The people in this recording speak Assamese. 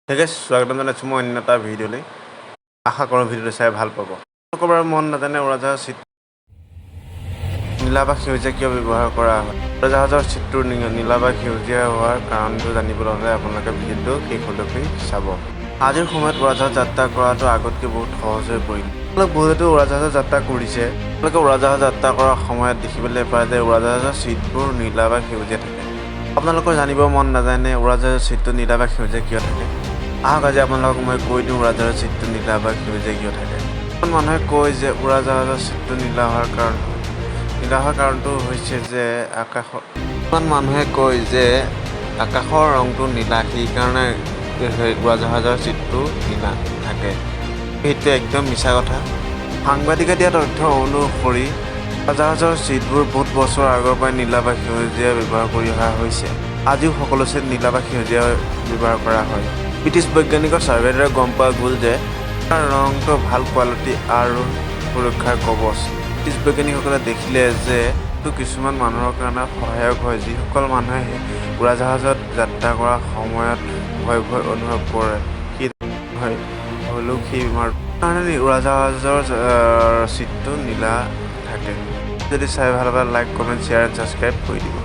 Hey guys, স্বাগতম জনাইছোঁ মই অন্য এটা ভিডিঅ'লৈ। আশা কৰোঁ ভিডিঅ'টো চাই ভাল পাব। আপোনালোকৰ মন নাজানে উৰাজাহাজৰ চিট নীলা বা সেউজীয়া কিয় ব্যৱহাৰ কৰা হয়। উৰাজাহাজৰ চিটটোৰ নীলা বা সেউজীয়া হোৱাৰ কাৰণটো জানিবলৈ হ'লে আপোনালোকে ভিডিঅ'টো শেষলৈকে চাব। আজিৰ সময়ত উৰাজাহাজ যাত্ৰা কৰাটো আগতকৈ বহুত সহজ হৈ পৰিল। বহুতো উৰাজাহাজত যাত্ৰা কৰিছে। আপোনালোকে উৰাজাহাজ যাত্ৰা কৰাৰ সময়ত দেখিবলৈ পায় যে উৰাজাহাজৰ চিটবোৰ নীলা বা সেউজীয়া থাকে। আপোনালোকৰ জানিব মন নাজানে উৰাজাহাজৰ চিটটো নীলা বা সেউজীয়া কিয় থাকে। আহক আজি আপোনালোকক মই কৈ দিওঁ উৰাজাহাজৰ চিটটো নীলা বা সেউজীয়া কিয় থাকে। কিছুমান মানুহে কয় যে উৰাজাহাজৰ চিটটো নীলা হোৱাৰ কাৰণটো হৈছে যে আকাশৰ ৰংটো নীলা, সেইকাৰণে উৰাজাহাজৰ চিটটো নীলা থাকে। সেইটো একদম মিছা কথা। সাংবাদিকে দিয়া তথ্য অনুসৰি উৰাজাহাজৰ চিটবোৰ বহুত বছৰ আগৰ পৰাই নীলা বা সেউজীয়া ব্যৱহাৰ কৰি অহা হৈছে। আজিও সকলো চিট নীলা বা সেউজীয়া ব্যৱহাৰ কৰা হয়। ব্ৰিটিছ বৈজ্ঞানিকৰ ছাৰ্ভেৰ দ্বাৰা গম পোৱা গ'ল যে তাৰ ৰংটো ভাল কোৱালিটি আৰু সুৰক্ষাৰ কৱচ। ব্ৰিটিছ বৈজ্ঞানিকসকলে দেখিলে যে এইটো কিছুমান মানুহৰ কাৰণে সহায়ক হয়, যিসকল মানুহে উৰাজাহাজত যাত্ৰা কৰাৰ সময়ত ভয় অনুভৱ কৰে। হ'লেও সেই বেমাৰ কাৰণে উৰাজাহাজৰ চিটটো নীলা থাকে। যদি চাই ভাল পায় like, comment, share and subscribe কৰি দিব।